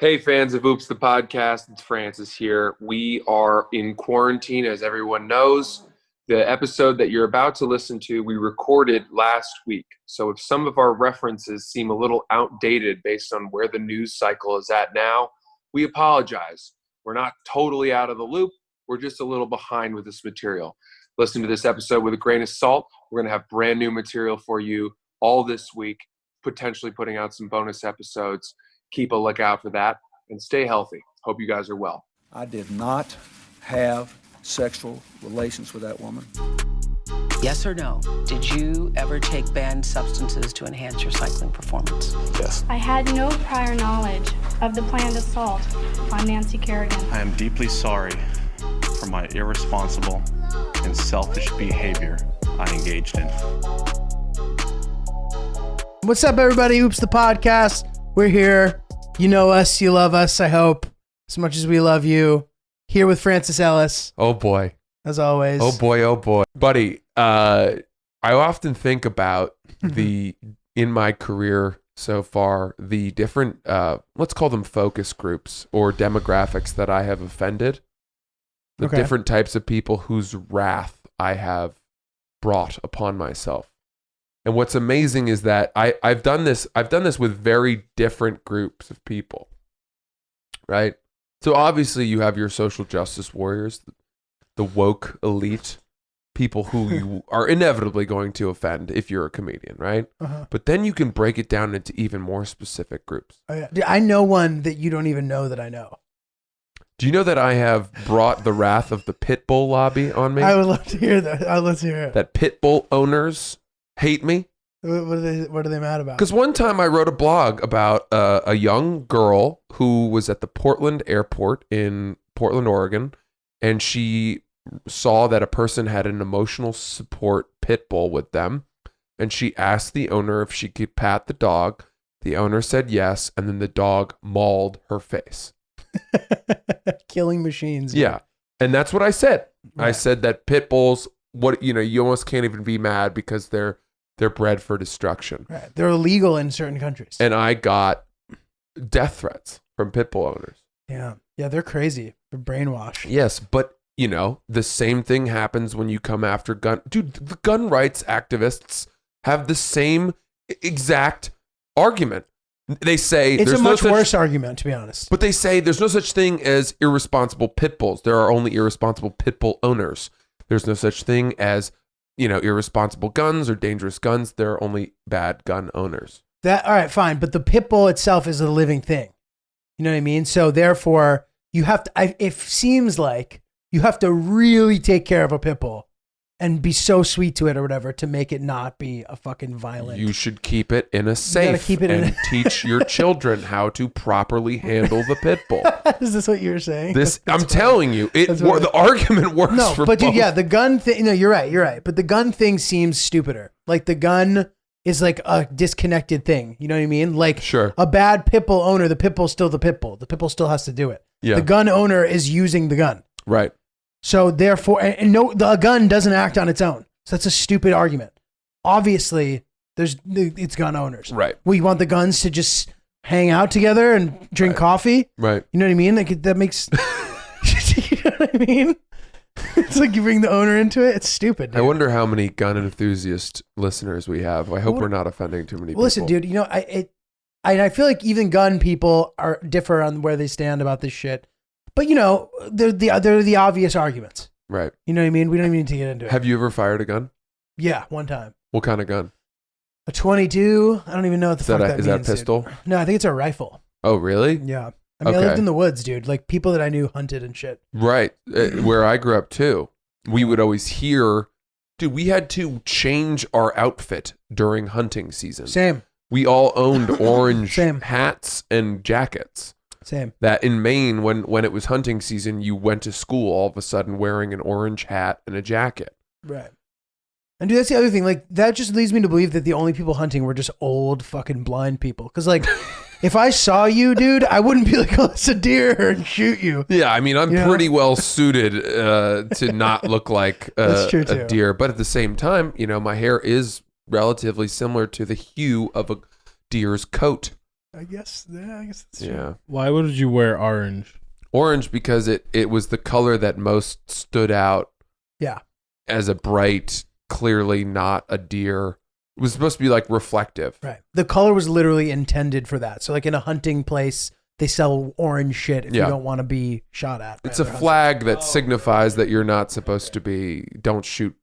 Hey, fans of Oops, the podcast. It's Francis here. We are in quarantine, as everyone knows. The episode that you're about to listen to, we recorded last week. So if some of our references seem a little outdated based on where the news cycle is at now, we apologize. We're not totally out of the loop. We're just a little behind with this material. Listen to this episode with a grain of salt. We're going to have brand new material for you all this week, potentially putting out some bonus episodes. Keep a lookout for that and stay healthy. Hope you guys are well. I did not have sexual relations with that woman. Yes or no? Did you ever take banned substances to enhance your cycling performance? Yes. I had no prior knowledge of the planned assault on Nancy Kerrigan. I am deeply sorry for my irresponsible and selfish behavior I engaged in. What's up, everybody? Oops, the podcast. We're here. You know us. You love us, I hope, as much as we love you. Here with Francis Ellis, Oh, boy. as always. Oh, boy. Oh, boy. Buddy, I often think about in my career so far, the different, let's call them focus groups or demographics that I have offended. The Okay. different types of people whose wrath I have brought upon myself. And what's amazing is that I've done this with very different groups of people, right? So obviously you have your social justice warriors, the woke elite, people who you are inevitably going to offend if you're a comedian, right? Uh-huh. But then you can break it down into even more specific groups. Oh, yeah. Dude, I know one that you don't even know that I know. Do you know that I have brought the wrath of the pit bull lobby on me? I would love to hear that. I'd love to hear it. That pit bull owners hate me? What are they mad about? Because one time I wrote a blog about a young girl who was at the Portland airport in Portland, Oregon, and she saw that a person had an emotional support pit bull with them, and she asked the owner if she could pat the dog. The owner said yes, and then the dog mauled her face. Killing machines. Yeah, and that's what I said. I Right. said that pit bulls, you almost can't even be mad because they're bred for destruction. Right. They're illegal in certain countries. And I got death threats from pit bull owners. Yeah. Yeah, they're crazy. They're brainwashed. Yes, but the same thing happens when you come after the gun rights activists have the same exact argument. They say It's there's a much no such, worse argument, to be honest. but they say there's no such thing as irresponsible pit bulls. There are only irresponsible pit bull owners. There's no such thing as irresponsible guns or dangerous guns. There are only bad gun owners. All right, fine. But the pit bull itself is a living thing. You know what I mean? So therefore, you have to, it seems like you have to really take care of a pit bull and be so sweet to it or whatever to make it not be a fucking violent. You should keep it in a safe keep it in and teach your children how to properly handle the pit bull. Is this what you're saying? I'm telling you, the argument works No, for but both. dude, yeah, the gun thing, no, you're right. But the gun thing seems stupider. Like the gun is like a disconnected thing. You know what I mean? Like Sure. a bad pit bull owner, the pit bull's still the pit bull. The pit bull still has to do it. Yeah. The gun owner is using the gun. Right. So therefore, and no, the gun doesn't act on its own. So that's a stupid argument. Obviously, it's gun owners. Right. We want the guns to just hang out together and drink coffee. Right. You know what I mean? Like that makes, you know what I mean? It's like you bring the owner into it. It's stupid. Dude. I wonder how many gun enthusiast listeners we have. I hope we're not offending too many people. Well, listen, dude. I feel like even gun people differ on where they stand about this shit. But they're the obvious arguments. Right. You know what I mean? We don't even need to get into it. Have you ever fired a gun? Yeah, one time. What kind of gun? A 22. I don't even know what the fuck that means. Is that a dude. pistol? No, I think it's a rifle. Oh, really? Yeah. I mean, I Okay. lived in the woods, dude. Like people that I knew hunted and shit. Right. Where I grew up too. We would always hear, dude, we had to change our outfit during hunting season. Same. We all owned orange Same. hats and jackets. Same. That in Maine, when it was hunting season, you went to school all of a sudden wearing an orange hat and a jacket. Right. And dude, that's the other thing. Like that just leads me to believe that the only people hunting were just old fucking blind people. Because like, if I saw you, dude, I wouldn't be like, oh, it's a deer and shoot you. Yeah, I mean, I'm You know? pretty well suited to not look like That's true, a too. deer. But at the same time, my hair is relatively similar to the hue of a deer's coat. I guess that's true. Yeah. Why would you wear orange? Orange because it was the color that most stood out. Yeah. As a bright, clearly not a deer. It was supposed to be like reflective. Right. The color was literally intended for that. So like in a hunting place, they sell orange shit if you don't want to be shot at. It's a flag that signifies that you're not supposed to be. Don't shoot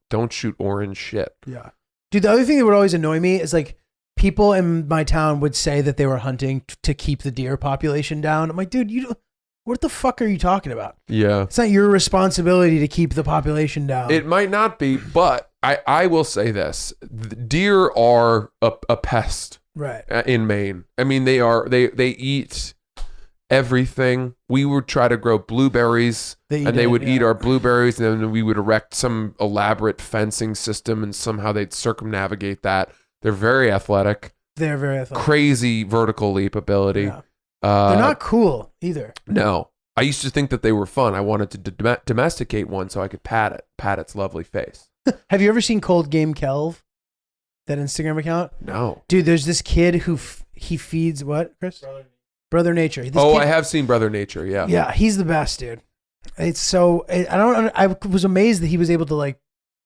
orange shit. Yeah. Dude, the other thing that would always annoy me is like people in my town would say that they were hunting to keep the deer population down. I'm like, dude, what the fuck are you talking about? Yeah. It's not your responsibility to keep the population down. It might not be, but I will say this. Deer are a pest. Right. In Maine. I mean, they eat everything. We would try to grow blueberries they would eat our blueberries, and then we would erect some elaborate fencing system, and somehow they'd circumnavigate that. They're very athletic. They're very athletic. Crazy vertical leap ability. Yeah. They're not cool either. No. I used to think that they were fun. I wanted to domesticate one so I could pat its lovely face. Have you ever seen Cold Game Kelv? That Instagram account? No. Dude, there's this kid who he feeds what, Chris? Brother Nature. I have seen Brother Nature, yeah. Yeah, he's the best, dude. It's so I was amazed that he was able to like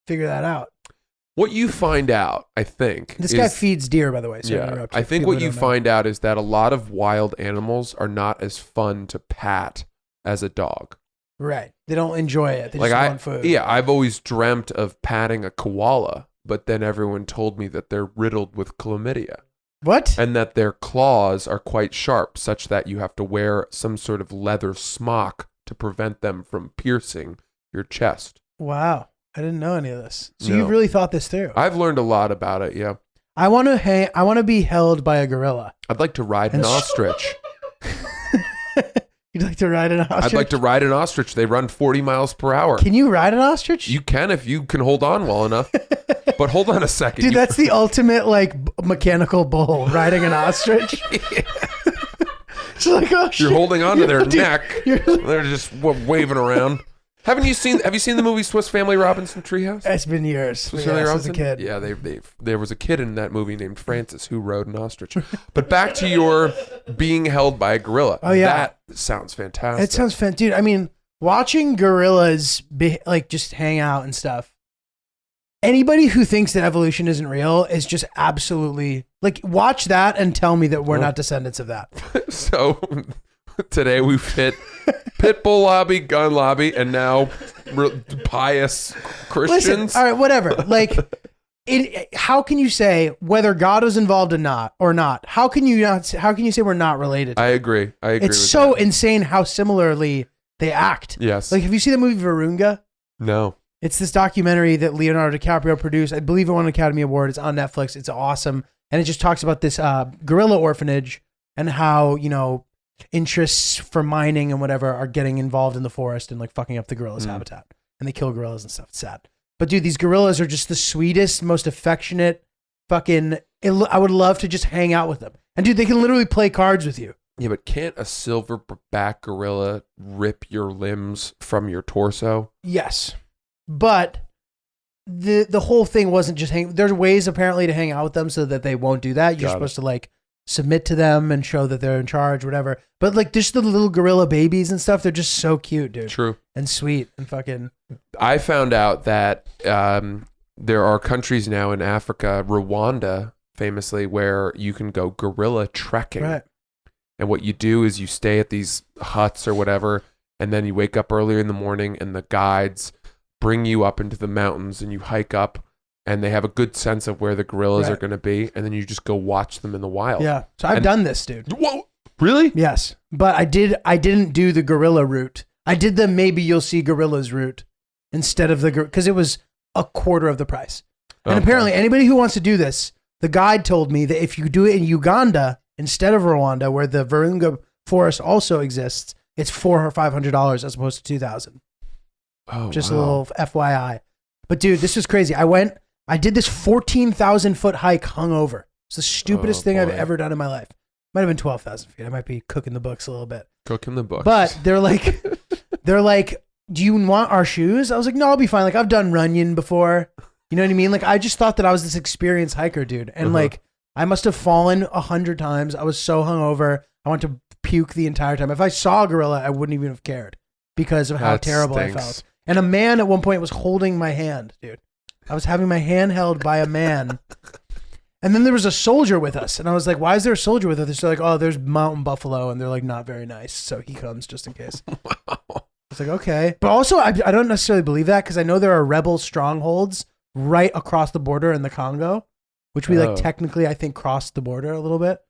figure that out. What you find out, I think, this guy feeds deer, by the way. So yeah, I think what you find out is that a lot of wild animals are not as fun to pat as a dog. Right. They don't enjoy it. They just want food. Yeah, I've always dreamt of patting a koala, but then everyone told me that they're riddled with chlamydia. What? And that their claws are quite sharp, such that you have to wear some sort of leather smock to prevent them from piercing your chest. Wow. I didn't know any of this. So No. you've really thought this through. I've learned a lot about it, yeah. I want to be held by a gorilla. I'd like to ride an ostrich. You'd like to ride an ostrich? I'd like to ride an ostrich. They run 40 miles per hour. Can you ride an ostrich? You can if you can hold on well enough. But hold on a second. Dude, that's the ultimate like mechanical bull, riding an ostrich. It's like, oh, shit. You're holding on to their Dude, neck. They're just waving around. Have you seen the movie Swiss Family Robinson Treehouse? It's been years. Swiss Yeah, Family as a Robinson? kid. Yeah, there was a kid in that movie named Francis who rode an ostrich. But back to your being held by a gorilla. Oh, yeah. That sounds fantastic. It sounds fantastic. Dude, I mean, watching gorillas like just hang out and stuff. Anybody who thinks that evolution isn't real is just absolutely like, watch that and tell me that we're not descendants of that. So today we've hit pit bull lobby, gun lobby, and now pious Christians. Listen, all right, whatever. Like, how can you say whether God was involved or not? How can you say we're not related? I agree. It's with so that. insane how similarly they act. Yes. Like, have you seen the movie Virunga? No. It's this documentary that Leonardo DiCaprio produced. I believe it won an Academy Award. It's on Netflix. It's awesome. And it just talks about this gorilla orphanage and how, interests for mining and whatever are getting involved in the forest and like fucking up the gorillas' habitat. And they kill gorillas and stuff. It's sad. But dude, these gorillas are just the sweetest, most affectionate fucking... I would love to just hang out with them. And dude, they can literally play cards with you. Yeah, but can't a silverback gorilla rip your limbs from your torso? Yes. But the whole thing wasn't just there's ways apparently to hang out with them so that they won't do that. You're supposed to like submit to them and show that they're in charge, whatever. But like just the little gorilla babies and stuff, they're just so cute, dude. True. And sweet and fucking... I found out that there are countries now in Africa, Rwanda famously, where you can go gorilla trekking. Right. And what you do is you stay at these huts or whatever, and then you wake up earlier in the morning and the guides bring you up into the mountains and you hike up, and they have a good sense of where the gorillas are going to be, and then you just go watch them in the wild. Yeah. So I've done this, dude. Whoa. Really? Yes. But I didn't do the gorilla route. I did the maybe you'll see gorillas route instead of because it was a quarter of the price. And apparently anybody who wants to do this, the guide told me that if you do it in Uganda instead of Rwanda, where the Virunga forest also exists, it's $400 or $500 as opposed to $2,000. Oh, just wow. a little FYI. But dude, this was crazy. I did this 14,000 foot hike hungover. It's the stupidest thing I've ever done in my life. Might have been 12,000 feet. I might be cooking the books a little bit. Cooking the books. But they're like, do you want our shoes? I was like, no, I'll be fine. Like, I've done Runyon before. You know what I mean? Like, I just thought that I was this experienced hiker, dude. And like, I must have fallen 100 times. I was so hungover. I wanted to puke the entire time. If I saw a gorilla, I wouldn't even have cared because of how That terrible stinks. I felt. And a man at one point was holding my hand, dude. I was having my hand held by a man. And then there was a soldier with us. And I was like, why is there a soldier with us? They're like, oh, there's mountain buffalo. And they're like, not very nice. So he comes just in case. Wow. It's like, okay. But also, I don't necessarily believe that because I know there are rebel strongholds right across the border in the Congo, which we like technically, I think, crossed the border a little bit.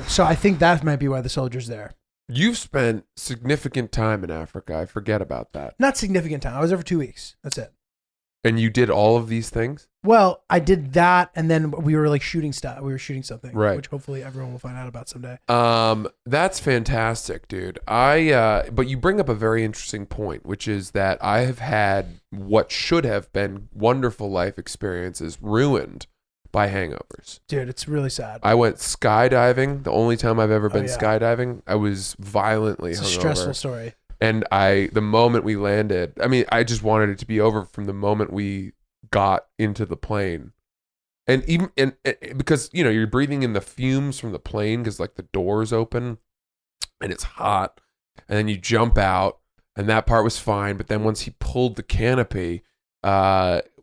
So I think that might be why the soldier's there. You've spent significant time in Africa. I forget about that. Not significant time. I was there for 2 weeks. That's it. And you did all of these things? Well, I did that, and then we were like shooting stuff. We were shooting something, Right. which hopefully everyone will find out about someday. That's fantastic, dude. But you bring up a very interesting point, which is that I have had what should have been wonderful life experiences ruined by hangovers. Dude, it's really sad. I went skydiving. The only time I've ever been yeah. skydiving, I was violently It's a hungover. stressful story. And the moment we landed, I mean, I just wanted it to be over from the moment we got into the plane. And even because, you know, you're breathing in the fumes from the plane because like the doors open and it's hot. And then you jump out and that part was fine. But then once he pulled the canopy,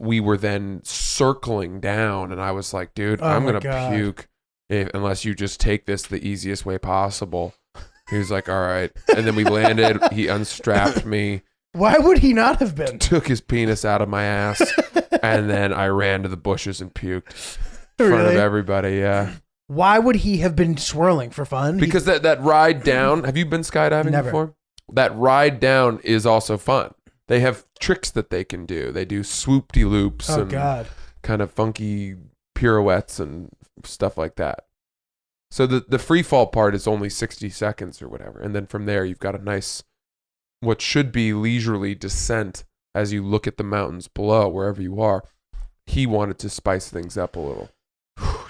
we were then circling down and I was like, dude, Oh I'm my going to God. puke unless you just take this the easiest way possible. He was like, all right. And then we landed. He unstrapped me, Why would he not have been? took his penis out of my ass, and then I ran to the bushes and puked in front of Really? everybody. Yeah. Why would he have been swirling for fun? Because that ride down, have you been skydiving Never. before? That ride down is also fun. They have tricks that they can do. They do swoop-de-loops Oh, and God. kind of funky pirouettes and stuff like that. So the free fall part is only 60 seconds or whatever. And then from there, you've got a nice, what should be leisurely descent as you look at the mountains below, wherever you are. He wanted to spice things up a little.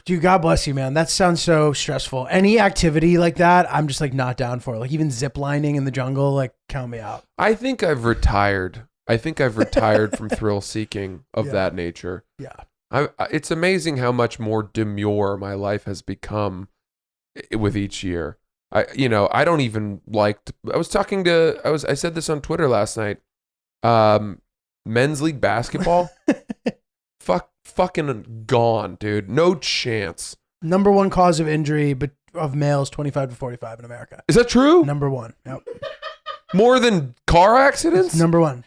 Dude, God bless you, man. That sounds so stressful. Any activity like that, I'm just like not down for. Like even zip lining in the jungle, like count me out. I think I've retired. From thrill seeking of Yeah. that nature. Yeah. It's amazing how much more demure my life has become with each year. I don't even like I said this on Twitter last night. Men's league basketball fucking gone, dude. No chance. Number one cause of injury but of males 25 to 45 in America. Is that true? Number one. Yep. More than car accidents? Number one.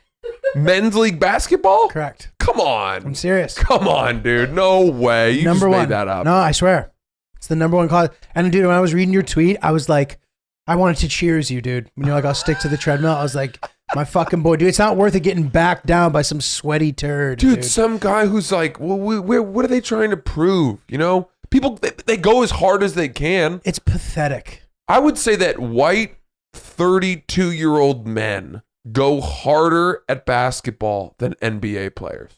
Men's league basketball? Correct. Come I'm on. serious. Come on, dude. No way. You Number just one. made that up. No, I swear. It's the number one cause. And dude, when I was reading your tweet, I was like, I wanted to cheers you, dude. When you're like, I'll stick to the treadmill. I was like, my fucking boy, dude. It's not worth it getting backed down by some sweaty turd, Dude, dude. some guy who's like, well, what are they trying to prove? You know, people, they go as hard as they can. It's pathetic. I would say that white 32-year-old men go harder at basketball than NBA players.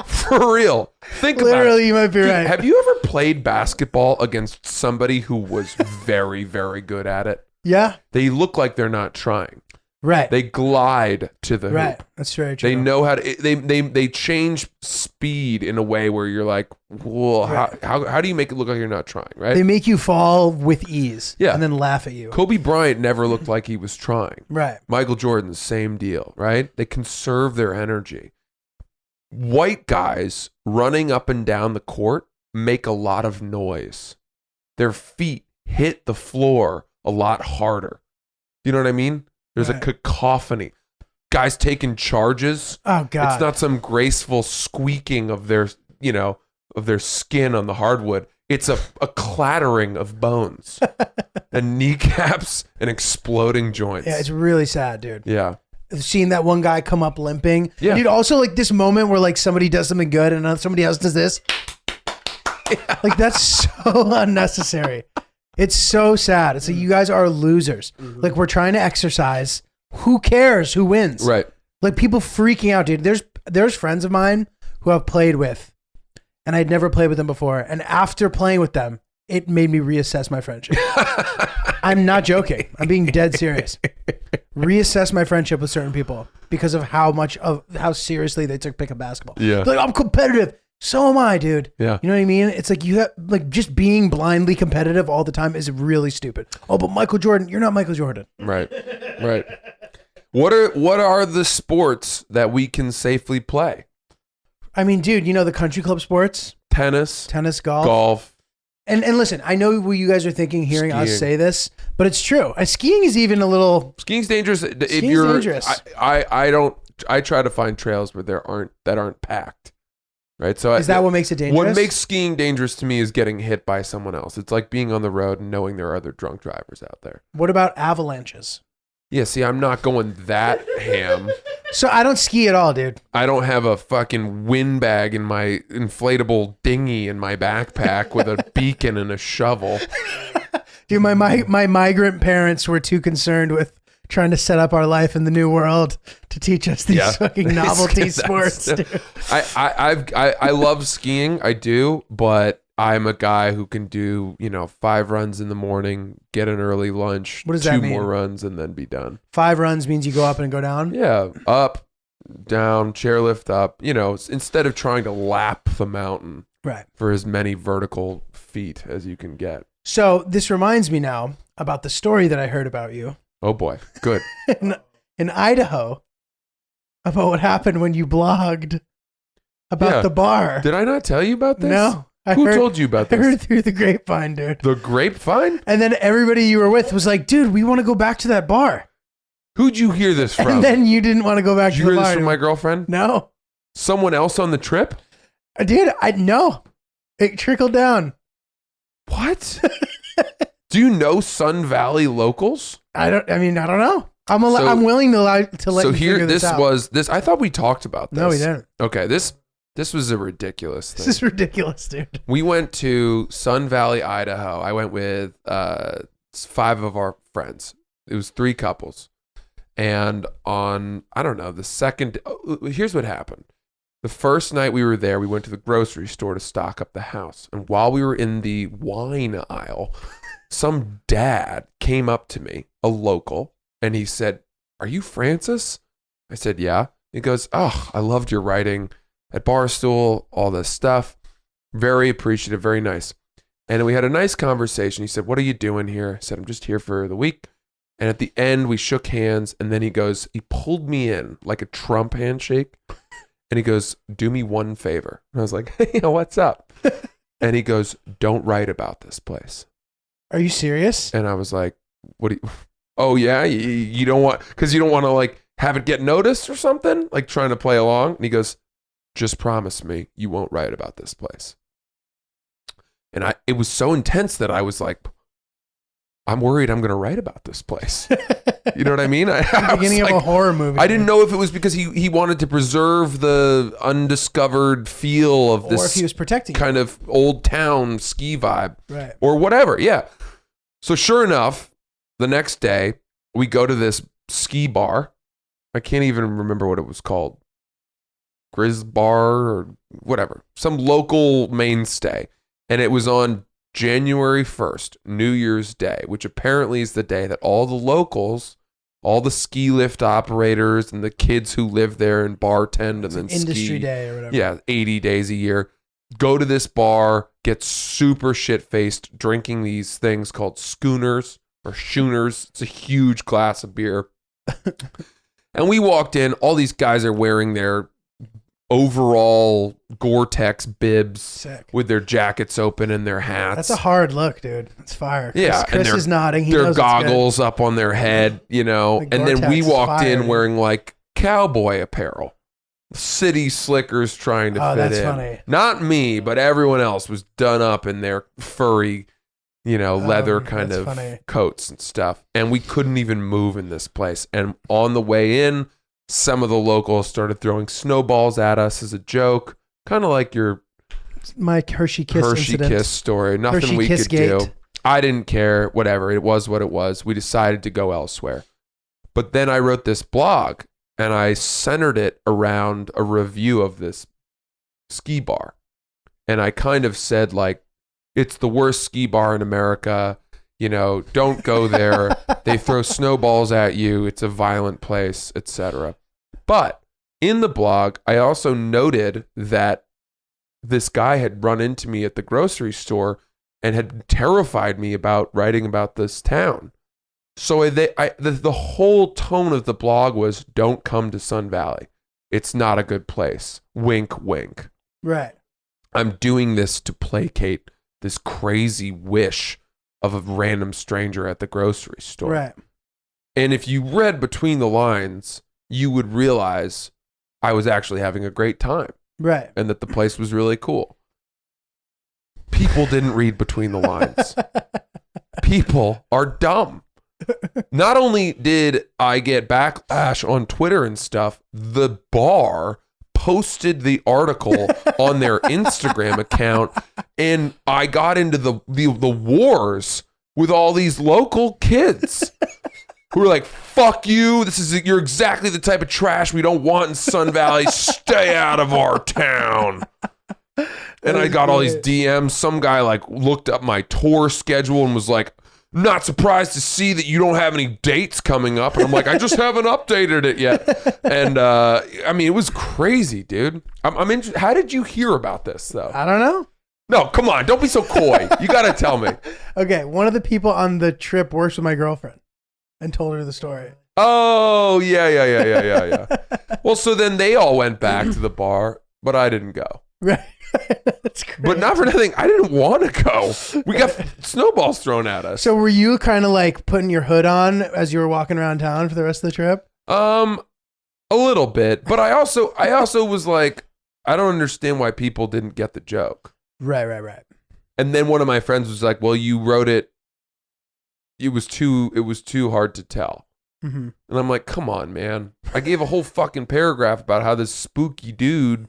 For real. Think about it. Literally, you might be Dude, right. have you ever played basketball against somebody who was very, very good at it? Yeah. They look like they're not trying. Right. They glide to the Right. hoop. That's very true. They know how to. They change speed in a way where you're like, well, Right. how do you make it look like you're not trying, right? They make you fall with ease. Yeah. And then laugh at you. Kobe Bryant never looked like he was trying. Right. Michael Jordan, same deal, right? They conserve their energy. White guys running up and down the court make a lot of noise. Their feet hit the floor a lot harder. You know what I mean? There's Right. a cacophony. Guys taking charges. Oh, God. It's not some graceful squeaking of their skin on the hardwood. It's a clattering of bones and kneecaps and exploding joints. Yeah, it's really sad, dude. Yeah. Seeing that one guy come up limping. Yeah. Dude, also like this moment where like somebody does something good and somebody else does this. Like that's so unnecessary. It's so sad. It's like you guys are losers. Like we're trying to exercise. Who cares who wins? Right. Like people freaking out, dude. There's friends of mine who I've played with and I'd never played with them before. And after playing with them, it made me reassess my friendship. I'm not joking. I'm being dead serious. Reassess my friendship with certain people because of how seriously they took pick up basketball. Yeah. They're like, I'm competitive. So am I, dude. Yeah. You know what I mean? It's like you have like just being blindly competitive all the time is really stupid. Oh, but Michael Jordan, you're not Michael Jordan. Right. What are the sports that we can safely play? I mean, dude, you know the country club sports? Tennis, golf. And listen, I know what you guys are thinking hearing us say this, but it's true. Skiing is even a little. Skiing's dangerous. Dangerous. I try to find trails where that aren't packed. Right. So is that what makes it dangerous? What makes skiing dangerous to me is getting hit by someone else. It's like being on the road and knowing there are other drunk drivers out there. What about avalanches? Yeah, see, I'm not going that ham. So I don't ski at all, dude. I don't have a fucking windbag in my inflatable dinghy in my backpack with a beacon and a shovel. Dude, my migrant parents were too concerned with trying to set up our life in the new world to teach us these fucking novelty sports. Dude. I love skiing, I do, but I'm a guy who can do 5 runs in the morning, get an early lunch, what does that mean? 2 more runs, and then be done. 5 runs means you go up and go down? Yeah, up, down, chairlift up. Instead of trying to lap the mountain for as many vertical feet as you can get. So this reminds me now about the story that I heard about you. Oh boy, good. in Idaho, about what happened when you blogged about the bar. Did I not tell you about this? No. Who told you about this? I heard through the grapevine, dude. The grapevine? And then everybody you were with was like, dude, we want to go back to that bar. Who'd you hear this from? And then you didn't want to go back to the bar. Did you hear this from my girlfriend? No. Someone else on the trip? I did. No. It trickled down. What? Do you know Sun Valley locals? I don't know. I'm willing to let you figure this out. I thought we talked about this. No, we didn't. Okay, this was a ridiculous thing. This is ridiculous, dude. We went to Sun Valley, Idaho. I went with 5 of our friends. It was 3 couples. And on, I don't know, here's what happened. The first night we were there, we went to the grocery store to stock up the house. And while we were in the wine aisle, some dad came up to me, a local, and he said, "Are you Francis?" I said, "Yeah." He goes, "Oh, I loved your writing at Barstool, all this stuff. Very appreciative, very nice." And we had a nice conversation. He said, "What are you doing here?" I said, "I'm just here for the week." And at the end, we shook hands. And then he pulled me in like a Trump handshake. And he goes, "Do me one favor." And I was like, "Hey, what's up?" And he goes, "Don't write about this place." Are you serious? And I was like, "What do you, oh yeah, you don't want, because you don't want to like have it get noticed or something, like trying to play along." And he goes, "Just promise me you won't write about this place." And it was so intense that I was like, I'm worried I'm going to write about this place. You know what I mean? Beginning of a horror movie. I didn't know if it was because he wanted to preserve the undiscovered feel of this, or if he was protecting kind of old town ski vibe, right? Or whatever. Yeah. So sure enough, the next day we go to this ski bar. I can't even remember what it was called. Grizz Bar or whatever. Some local mainstay. And it was on January 1st, New Year's Day, which apparently is the day that all the locals, all the ski lift operators and the kids who live there and bartend and then industry day or whatever. Yeah, 80 days a year. Go to this bar, get super shit-faced, drinking these things called schooners or schooners. It's a huge glass of beer. And we walked in. All these guys are wearing their overall Gore-Tex bibs. Sick. With their jackets open and their hats. That's a hard look, dude. It's fire. Yeah, Chris is nodding. He their knows goggles up on their head, and then we walked in wearing like cowboy apparel. City slickers trying to fit in. That's funny. Not me, but everyone else was done up in their furry, leather kind of coats and stuff. And we couldn't even move in this place. And on the way in, some of the locals started throwing snowballs at us as a joke, kind of like your my Hershey Kiss story. Nothing Hershey we Kiss could gate. do. I didn't care. Whatever. It was what it was. We decided to go elsewhere. But then I wrote this blog and I centered it around a review of this ski bar. And I kind of said like, it's the worst ski bar in America. Don't go there. They throw snowballs at you. It's a violent place, etc. But in the blog, I also noted that this guy had run into me at the grocery store and had terrified me about writing about this town. So the whole tone of the blog was, don't come to Sun Valley. It's not a good place. Wink, wink. Right. I'm doing this to placate this crazy wish of a random stranger at the grocery store. Right. And if you read between the lines, you would realize I was actually having a great time. Right. And that the place was really cool. People didn't read between the lines. People are dumb. Not only did I get backlash on Twitter and stuff, the bar posted the article on their Instagram account, and I got into the wars with all these local kids who were like, fuck you, you're exactly the type of trash we don't want in Sun Valley. Stay out of our town. And I got all these DMs. Some guy like looked up my tour schedule and was like, not surprised to see that you don't have any dates coming up. And I'm like, I just haven't updated it yet. And I mean, it was crazy, dude. I'm interested. How did you hear about this, though? I don't know. No, come on. Don't be so coy. You got to tell me. Okay. One of the people on the trip works with my girlfriend and told her the story. Oh, yeah. Well, so then they all went back to the bar, but I didn't go. Right. That's great. But not for nothing. I didn't want to go. We got snowballs thrown at us. So were you kind of like putting your hood on as you were walking around town for the rest of the trip? A little bit, but I also was like, I don't understand why people didn't get the joke. Right. And then one of my friends was like, well, you wrote it. It was too hard to tell. Mm-hmm. And I'm like, come on, man. I gave a whole fucking paragraph about how this spooky dude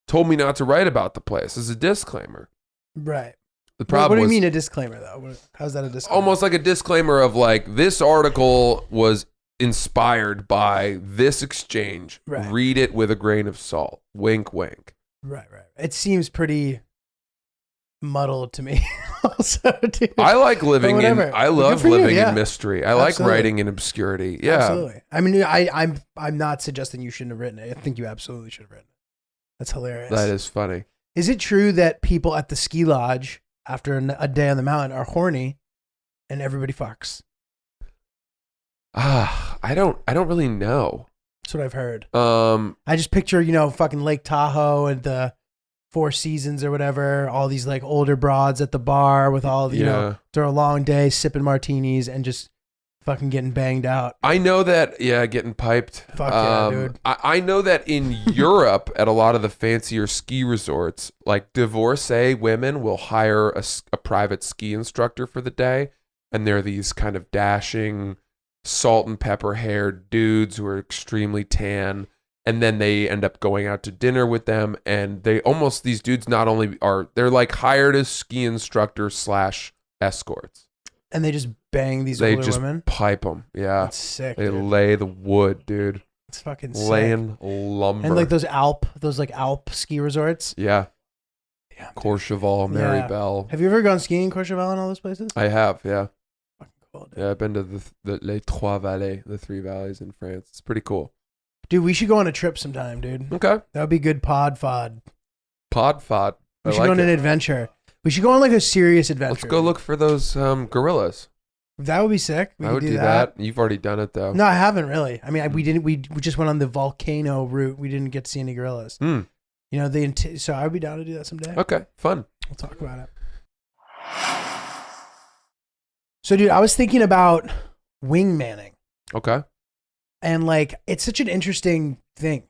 told me not to write about the place as a disclaimer. Right. The problem what do you was, mean a disclaimer, though? How's that a disclaimer? almost like a disclaimer of like, this article was inspired by this exchange. Right. Read it with a grain of salt. Wink, wink. Right. It seems pretty muddled to me. Also, dude. I like living in. I love living in mystery. I like Absolutely. writing in obscurity. Yeah. Absolutely. I mean, I'm not suggesting you shouldn't have written it. I think you absolutely should have written it. That's hilarious. That is funny. Is it true that people at the ski lodge after a day on the mountain are horny and everybody fucks? I don't really know. That's what I've heard. I just picture, fucking Lake Tahoe and the Four Seasons or whatever, all these like older broads at the bar with all the, they're a long day sipping martinis and just fucking getting banged out. I know that, getting piped. Fuck yeah, dude. I know that in Europe, at a lot of the fancier ski resorts, like divorcee women will hire a private ski instructor for the day. And they're these kind of dashing, salt and pepper haired dudes who are extremely tan. And then they end up going out to dinner with them. And these dudes not only they're like hired as ski instructors / escorts. And they just bang these older women? They just pipe them. Yeah. That's sick, They dude. lay the wood, dude. It's fucking sick. Laying lumber. And like those Alp ski resorts. Yeah. Damn, dude. Courchevel, Yeah. Maribel. Have you ever gone skiing in Courchevel and all those places? I have, yeah. Fucking cool, dude. Yeah, I've been to the Les Trois Vallées, the Three Valleys in France. It's pretty cool. Dude, we should go on a trip sometime, dude. Okay. That would be good pod fod. Pod fod. We should go on an adventure. We should go on like a serious adventure. Let's go look for those gorillas. That would be sick. I would do that. You've already done it though. No, I haven't really. I mean, we didn't. We just went on the volcano route. We didn't get to see any gorillas. Mm. So I'd be down to do that someday. Okay, fun. We'll talk about it. So, dude, I was thinking about wingmanning. Okay. And like, it's such an interesting thing.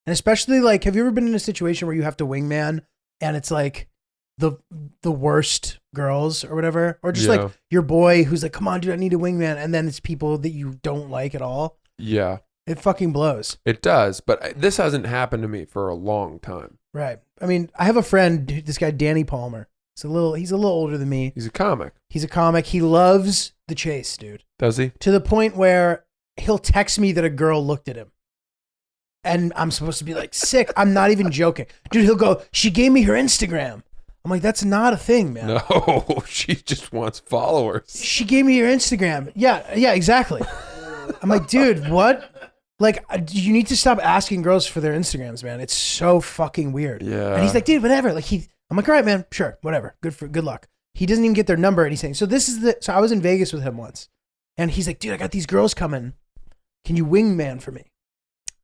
And especially like, have you ever been in a situation where you have to wingman and it's like the worst girls or whatever? Or just like your boy who's like, come on, dude, I need a wingman. And then it's people that you don't like at all. Yeah. It fucking blows. It does. But this hasn't happened to me for a long time. Right. I mean, I have a friend, this guy, Danny Palmer. He's a little older than me. He's a comic. He loves the chase, dude. Does he? To the point where he'll text me that a girl looked at him. And I'm supposed to be like, sick. I'm not even joking. Dude, he'll go, she gave me her Instagram. I'm like, that's not a thing, man. No, she just wants followers. She gave me her Instagram. Yeah, exactly. I'm like, dude, what? Like, you need to stop asking girls for their Instagrams, man. It's so fucking weird. Yeah. And he's like, dude, whatever. Like I'm like, all right, man, sure, whatever. Good luck. He doesn't even get their number, and he's saying, so I was in Vegas with him once, and he's like, dude, I got these girls coming. Can you wingman for me?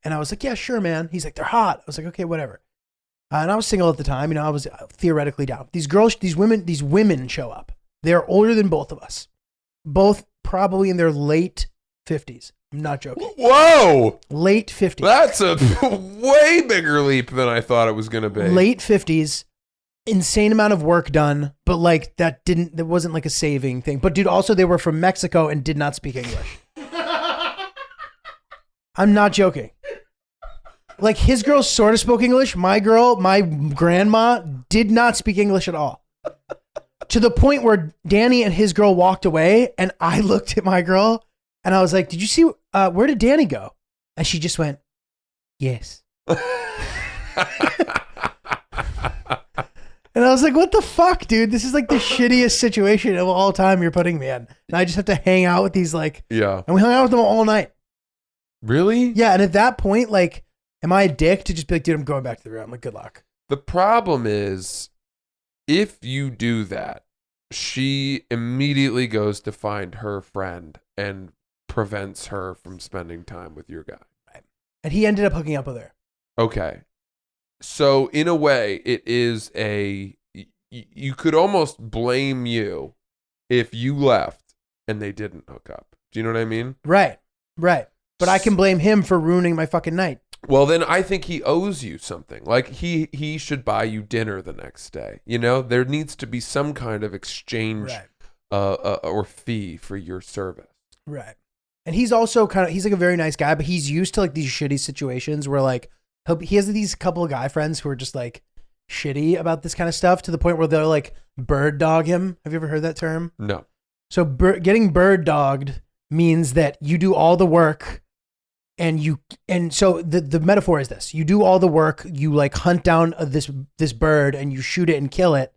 And I was like, yeah, sure, man. He's like, they're hot. I was like, okay, whatever. And I was single at the time, I was theoretically down. These women show up. They're older than both of us, both probably in their late 50s. I'm not joking. Whoa! Late 50s. That's a way bigger leap than I thought it was going to be. Late 50s. Insane amount of work done, but like that wasn't like a saving thing. But dude, also they were from Mexico and did not speak English. I'm not joking. Like his girl sort of spoke English. My grandma did not speak English at all. To the point where Danny and his girl walked away, and I looked at my girl and I was like, did you see, where did Danny go? And she just went, yes. And I was like, what the fuck, dude? This is like the shittiest situation of all time you're putting me in. And I just have to hang out with these Yeah. And we hung out with them all night. Really? Yeah. And at that point, like, am I a dick to just be like, dude, I'm going back to the room? I'm like, good luck. The problem is, if you do that, she immediately goes to find her friend and prevents her from spending time with your guy. Right. And he ended up hooking up with her. Okay. So in a way, it is you could almost blame you if you left and they didn't hook up. Do you know what I mean? Right. But I can blame him for ruining my fucking night. Well, then I think he owes you something. Like he should buy you dinner the next day. You know, there needs to be some kind of exchange or fee for your service. Right. And he's also he's like a very nice guy, but he's used to like these shitty situations where like he has these couple of guy friends who are just like shitty about this kind of stuff to the point where they'll like bird dog him. Have you ever heard that term? No. So getting bird dogged means that you do all the work and so the metaphor is this: you do all the work, you like hunt down this bird and you shoot it and kill it,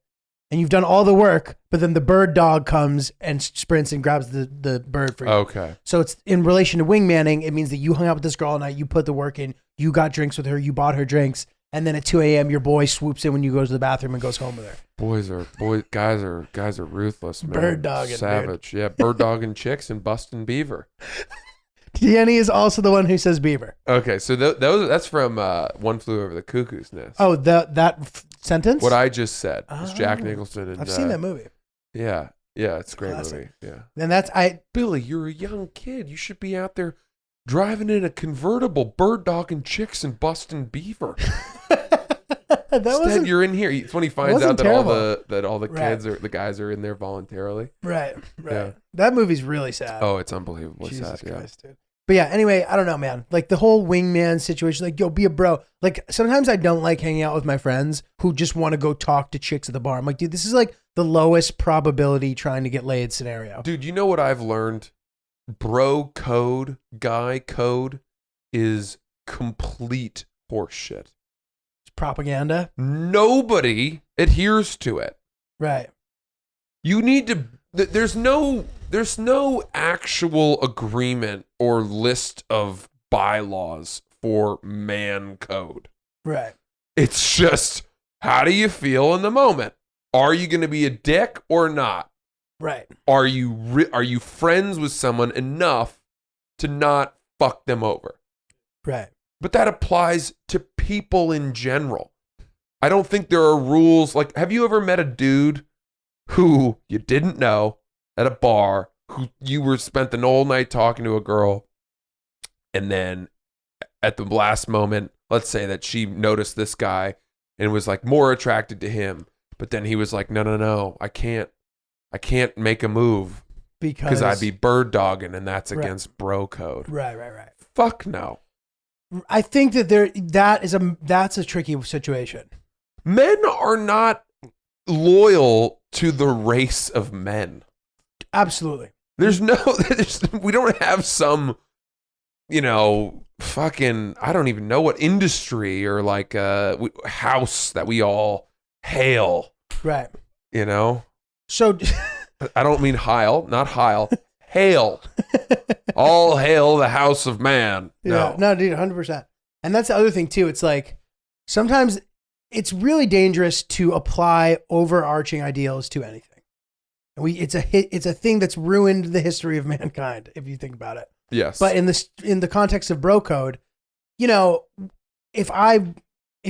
and you've done all the work, but then the bird dog comes and sprints and grabs the bird for you. Okay. So it's in relation to wingmanning. It means that you hung out with this girl all night, you put the work in, you got drinks with her, you bought her drinks, and then at 2 a.m. your boy swoops in when you go to the bathroom and goes home with her. Guys are ruthless, man. Bird dogging, savage. Dude. Yeah, bird dogging chicks and busting beaver. Danny is also the one who says beaver. Okay, so that's from One Flew Over the Cuckoo's Nest. Oh, that sentence? What I just said is Jack Nicholson and I've seen that movie. Yeah, it's a great Classic. movie. Yeah. And Billy, you're a young kid. You should be out there driving in a convertible, bird dogging chicks and busting beaver. Instead, you're in here. It's when he finds out that all the kids the guys are in there voluntarily. Right. Yeah. That movie's really sad. Oh, it's unbelievably Jesus sad. Christ, dude. But yeah, anyway, I don't know, man. Like the whole wingman situation, like, yo, be a bro. Like sometimes I don't like hanging out with my friends who just want to go talk to chicks at the bar. I'm like, dude, this is like the lowest probability trying to get laid scenario. Dude, you know what I've learned? Bro code, guy code is complete horseshit. It's propaganda. Nobody adheres to it. Right. You need to. There's no actual agreement or list of bylaws for man code. Right. It's just, how do you feel in the moment? Are you going to be a dick or not? Right. Are you friends with someone enough to not fuck them over? Right. But that applies to people in general. I don't think there are rules. Like, have you ever met a dude who you didn't know at a bar, who you spent the whole night talking to a girl, and then at the last moment, let's say that she noticed this guy and was like more attracted to him, but then he was like, no, I can't make a move because I'd be bird dogging, and that's against bro code. Right. Fuck no. I think that that's a tricky situation. Men are not loyal to the race of men. Absolutely. We don't have some, fucking, I don't even know what industry or like house that we all hail. Right. So So I don't mean Heil, not Heil, hail. All hail the house of man. Yeah, no, dude, 100%. And that's the other thing too. It's like sometimes it's really dangerous to apply overarching ideals to anything. It's a thing that's ruined the history of mankind if you think about it. Yes. But in the context of bro code, you know, if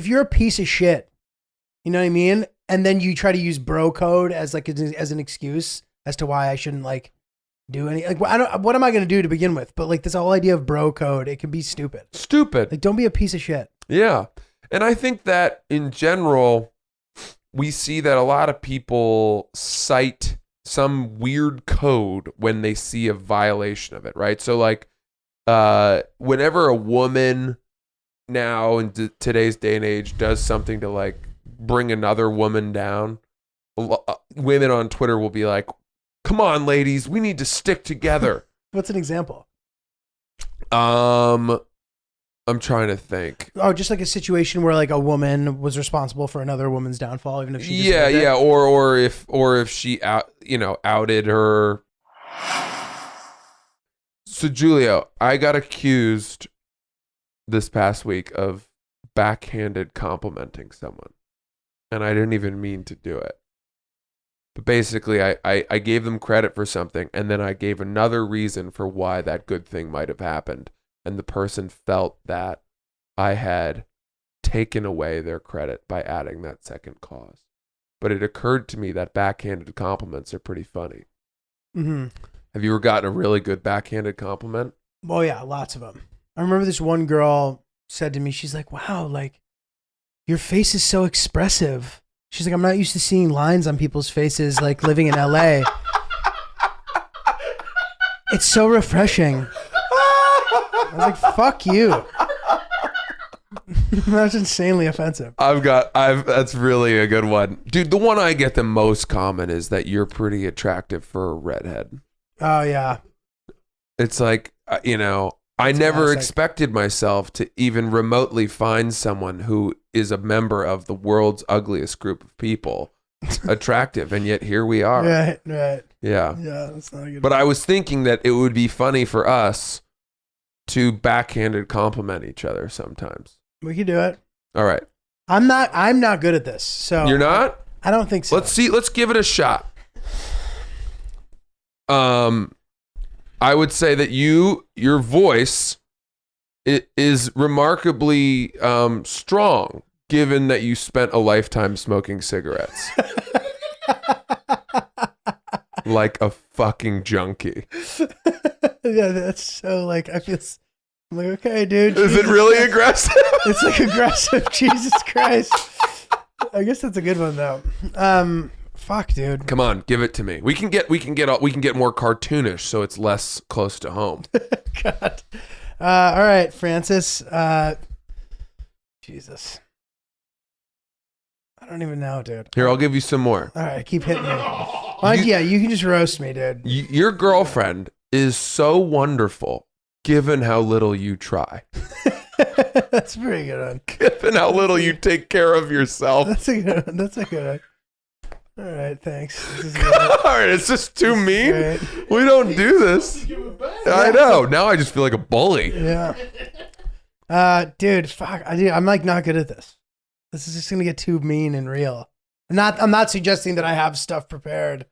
you're a piece of shit, you know what I mean, and then you try to use bro code as like as an excuse as to why I shouldn't like do any like what am I going to do to begin with? But like this whole idea of bro code, it can be stupid. Like don't be a piece of shit. Yeah. And I think that in general, we see that a lot of people cite some weird code when they see a violation of it, right? So like whenever a woman now in today's day and age does something to like bring another woman down, women on Twitter will be like, come on, ladies, we need to stick together. What's an example? I'm trying to think. Oh, just like a situation where like a woman was responsible for another woman's downfall, even if she yeah, or if she outed her. So Giulio, I got accused this past week of backhanded complimenting someone, and I didn't even mean to do it. But basically, I gave them credit for something, and then I gave another reason for why that good thing might have happened. And the person felt that I had taken away their credit by adding that second cause. But it occurred to me that backhanded compliments are pretty funny. Mm-hmm. Have you ever gotten a really good backhanded compliment? Oh, yeah, lots of them. I remember this one girl said to me, she's like, wow, like, your face is so expressive. She's like, I'm not used to seeing lines on people's faces, like living in LA. It's so refreshing. I was like, fuck you. That's insanely offensive. That's really a good one. Dude, the one I get the most common is that you're pretty attractive for a redhead. Oh, yeah. It's like, I never expected myself to even remotely find someone who is a member of the world's ugliest group of people attractive, and yet here we are. Right. Yeah. Yeah, that's not a good But I was thinking that it would be funny for us to backhanded compliment each other sometimes. We could do it. All right. I'm not good at this. So You're not? I don't think so. Let's give it a shot. I would say that your voice is remarkably strong, given that you spent a lifetime smoking cigarettes. Like a fucking junkie. Yeah, that's so like, I'm like, okay, dude. Is it really aggressive? It's like aggressive. Jesus Christ. I guess that's a good one though. Fuck, dude. Come on, give it to me. We can get more cartoonish, so it's less close to home. God. All right, Francis. Jesus. I don't even know, dude. Here, I'll give you some more. All right, keep hitting me. Yeah, you can just roast me, dude. Your girlfriend is so wonderful, given how little you try. That's a pretty good one. Given how little you take care of yourself. That's a good one. All right, thanks. All right, it's just too mean. We don't do this. I know. Now I just feel like a bully. Yeah. Dude, fuck. I'm like not good at this. This is just gonna get too mean and real. I'm not suggesting that I have stuff prepared.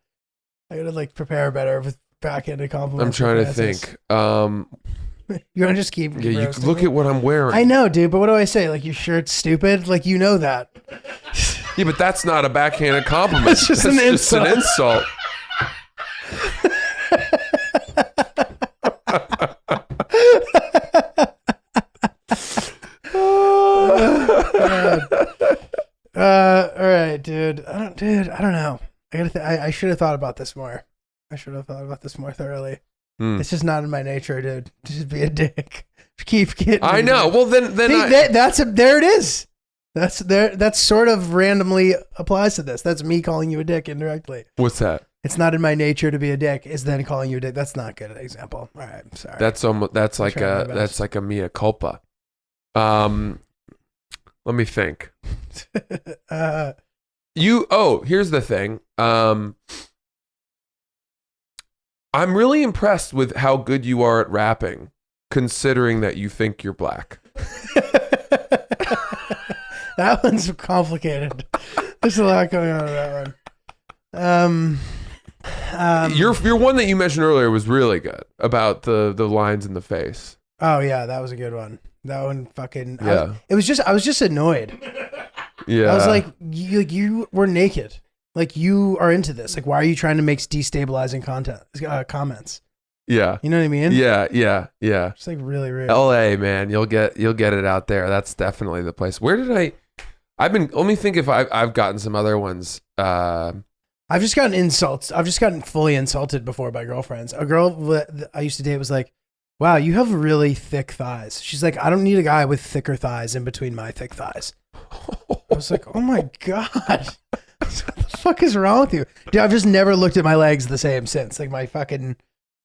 I gotta like prepare better with backhanded compliments. I'm trying to think. You want to just keep? Yeah, you look at what I'm wearing. I know, dude. But what do I say? Like your shirt's stupid. Like you know that. Yeah, but that's not a backhanded compliment. That's just an insult. All right, dude. I don't know. I should have thought about this more. I should have thought about this more thoroughly. It's just not in my nature, dude. Just be a dick. Keep getting. I know. Well, then there it is. That's sort of randomly applies to this. That's me calling you a dick indirectly. What's that? It's not in my nature to be a dick. Is then calling you a dick. That's not a good example. All right, sorry. That's like a mea culpa. Let me think. Here's the thing. I'm really impressed with how good you are at rapping, considering that you think you're black. That one's complicated. There's a lot going on with that one. Your one that you mentioned earlier was really good about the lines in the face. Oh yeah, that was a good one. That one fucking. Yeah. I was just annoyed. Yeah. I was like, you were naked. Like you are into this. Like, why are you trying to make destabilizing comments? Yeah. You know what I mean? Yeah. It's like really rude. LA, man, you'll get it out there. That's definitely the place. Where did let me think if I've gotten some other ones. I've just gotten insults. I've just gotten fully insulted before by girlfriends. A girl that I used to date was like, wow, you have really thick thighs. She's like, I don't need a guy with thicker thighs in between my thick thighs. I was like, oh my God. What the fuck is wrong with you? Dude, I've just never looked at my legs the same since. Like my fucking,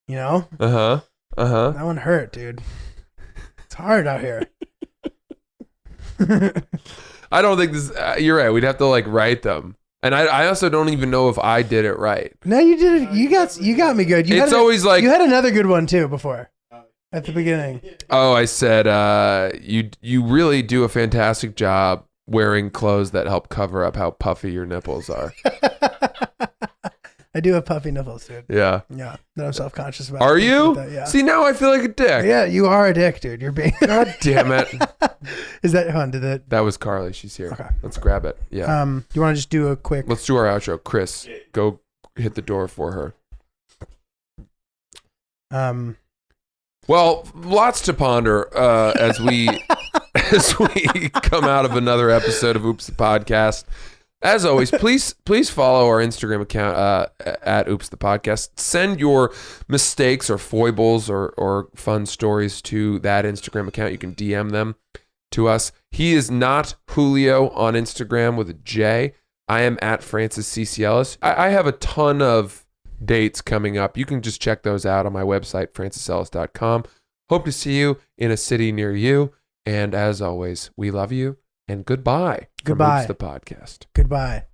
you know? That one hurt, dude. It's hard out here. I don't think this, you're right. We'd have to like write them. And I also don't even know if I did it right. No, you did it. You got me good. You had another good one too before at the beginning. Oh, I said, you really do a fantastic job wearing clothes that help cover up how puffy your nipples are. I do have puffy nipples, dude. Yeah. Yeah. That I'm self-conscious about. Are you? That, yeah. See, now I feel like a dick. Yeah, you are a dick, dude. You're being. God damn it. Is that fun? Did it? That was Carly. She's here. Okay. Let's grab it. Yeah. Do you want to just do a quick? Let's do our outro. Chris, go hit the door for her. Well, lots to ponder as we come out of another episode of Oops the Podcast. As always, please follow our Instagram account at Oops the Podcast. Send your mistakes or foibles or fun stories to that Instagram account. You can DM them to us. He is not Julio on Instagram with a J. I am at Francis CC Ellis. I have a ton of dates coming up. You can just check those out on my website, francisellis.com. Hope to see you in a city near you. And as always, we love you and goodbye. Goodbye. From Oops the Podcast. Goodbye.